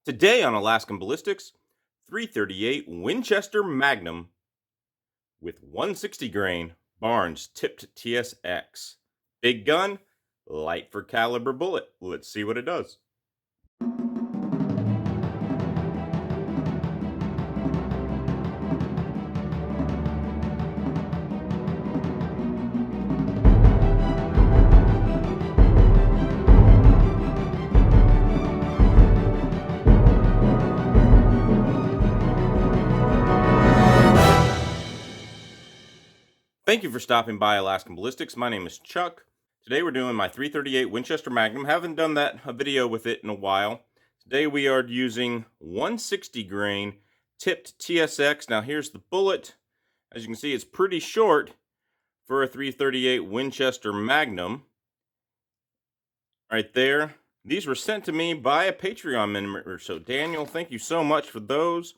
Today on Alaskan Ballistics, 338 Winchester Magnum with 160 grain Barnes tipped TSX. Big gun, light for caliber bullet. Let's see what it does. Thank you for stopping by Alaskan Ballistics. My name is Chuck. Today we're doing my 338 Winchester Magnum. Haven't done a video with it in a while. Today we are using 160 grain tipped TSX. Now here's the bullet. As you can see, it's pretty short for a 338 Winchester Magnum. Right there. These were sent to me by a Patreon member. So Daniel, thank you so much for those.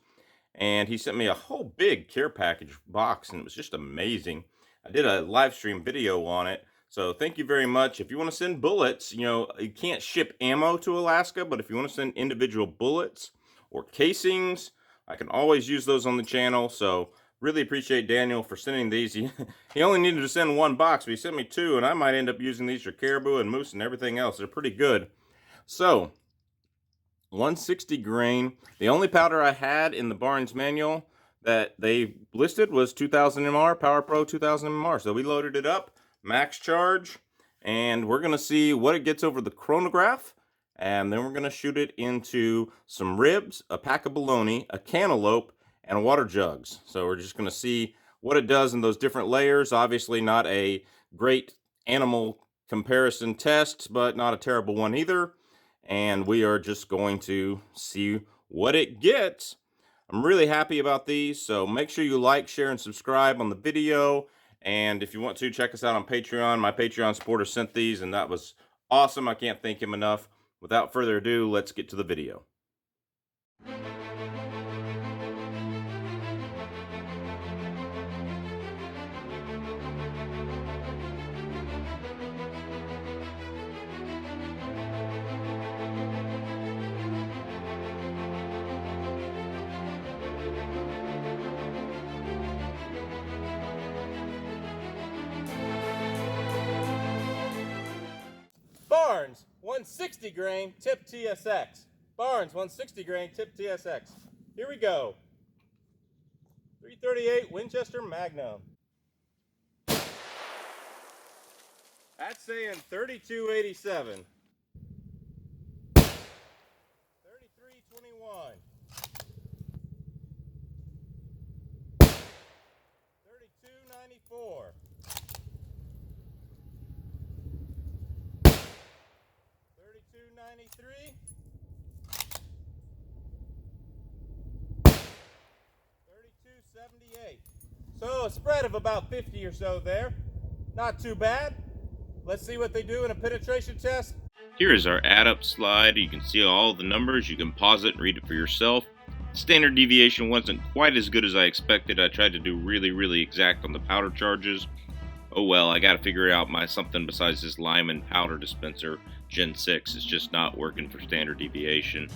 And he sent me a whole big care package box, and it was just amazing. I did a live stream video on it, so thank you very much. If you want to send bullets, you can't ship ammo to Alaska, but if you want to send individual bullets or casings, I can always use those on the channel. So really appreciate Daniel for sending these. He only needed to send one box, but he sent me two, and I might end up using these for caribou and moose and everything else. They're pretty good. So 160 grain. The only powder I had in the Barnes manual that they listed was 2000 MR, Power Pro 2000 MR. So we loaded it up, max charge, and we're going to see what it gets over the chronograph. And then we're going to shoot it into some ribs, a pack of bologna, a cantaloupe, and water jugs. So we're just going to see what it does in those different layers. Obviously not a great animal comparison test, but not a terrible one either. And we are just going to see what it gets. I'm really happy about these, so make sure you like, share, and subscribe on the video. And if you want to, check us out on Patreon. My Patreon supporter sent these, and that was awesome. I can't thank him enough. Without further ado, let's get to the video. Barnes 160 grain tip TSX. Barnes 160 grain tip TSX. Here we go. 338 Winchester Magnum. That's saying 3287. 3321. 3294. 3293, 3278. So a spread of about 50 or so there. Not too bad. Let's see what they do in a penetration test. Here is our add-up slide. You can see all the numbers. You can pause it and read it for yourself. Standard deviation wasn't quite as good as I expected. I tried to do really exact on the powder charges. Oh well, I gotta figure out something besides this Lyman powder dispenser. Gen 6 is just not working for standard deviation.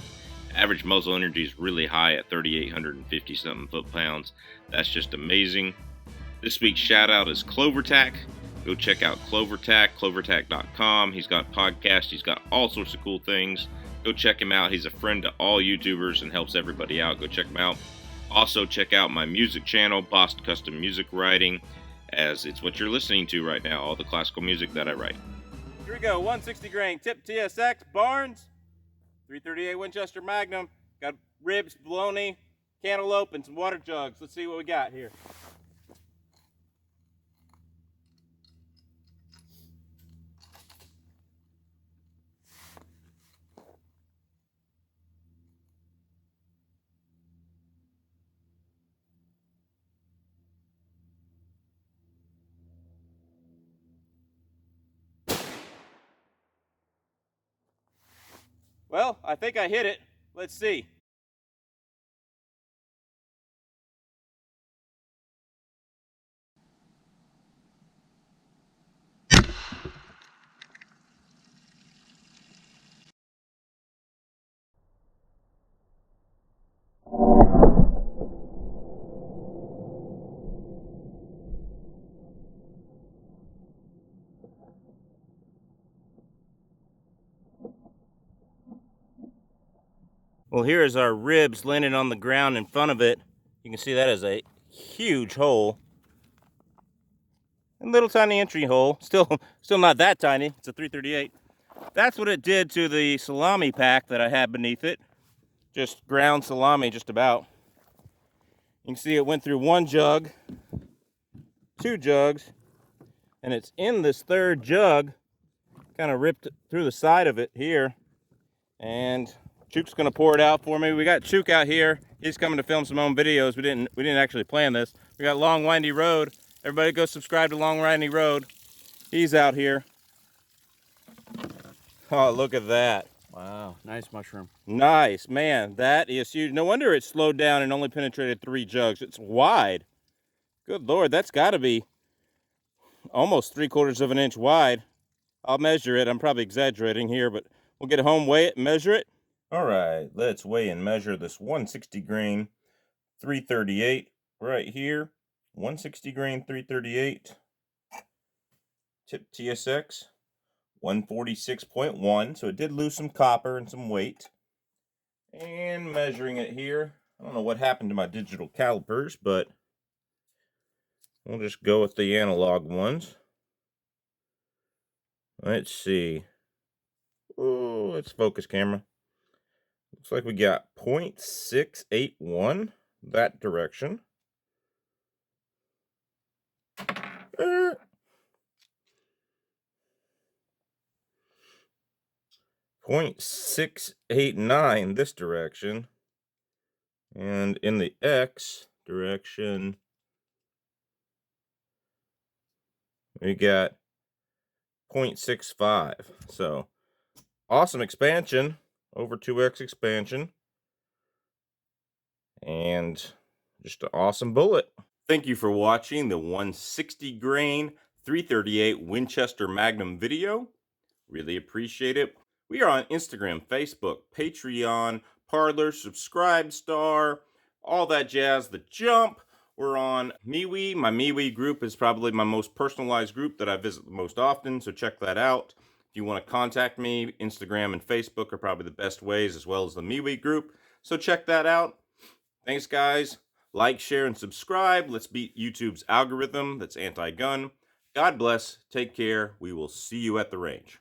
Average muzzle energy is really high at 3,850 something foot-pounds. That's just amazing. This week's shout out is Clovertac. Go check out Clovertac, clovertac.com. He's got podcasts, he's got all sorts of cool things. Go check him out. He's a friend to all YouTubers and helps everybody out. Go check him out. Also check out my music channel, Boss Custom Music Writing, as it's what you're listening to right now, all the classical music that I write. Here we go, 160 grain tip TSX, Barnes, 338 Winchester Magnum. Got ribs, bologna, cantaloupe, and some water jugs. Let's see what we got here. Well, I think I hit it. Let's see. Well, here is our ribs landing on the ground in front of it. You can see that is a huge hole. A little tiny entry hole. Still not that tiny. It's a 338. That's what it did to the salami pack that I had beneath it. Just ground salami, just about. You can see it went through one jug, two jugs, and it's in this third jug. Kind of ripped through the side of it here. And Chook's gonna pour it out for me. We got Chook out here. He's coming to film some home videos. We didn't actually plan this. We got Long Windy Road. Everybody go subscribe to Long Windy Road. He's out here. Oh, look at that. Wow, nice mushroom. Nice, man. That is huge. No wonder it slowed down and only penetrated 3 jugs. It's wide. Good Lord, that's gotta be almost 3/4 of an inch wide. I'll measure it. I'm probably exaggerating here, but we'll get it home, weigh it, and measure it. All right, let's weigh and measure this 160 grain 338 right here. 160 grain 338 tip TSX 146.1. So it did lose some copper and some weight. And measuring it here. I don't know what happened to my digital calipers, but we'll just go with the analog ones. Let's see. Oh, let's focus, camera. Looks like we got 0.681 that direction. 0.689 this direction. And in the X direction, we got 0.65. So awesome expansion, over 2x expansion, and just an awesome bullet. Thank you for watching the 160 grain 338 Winchester Magnum video. Really appreciate it. We are on Instagram, Facebook, Patreon, Parler, Subscribestar, all that jazz, the jump. We're on MeWe. My MeWe group is probably my most personalized group that I visit the most often, so check that out. If you want to contact me, Instagram and Facebook are probably the best ways, as well as the MeWe group, so check that out. Thanks, guys. Like, share, and subscribe. Let's beat YouTube's algorithm that's anti-gun. God bless. Take care. We will see you at the range.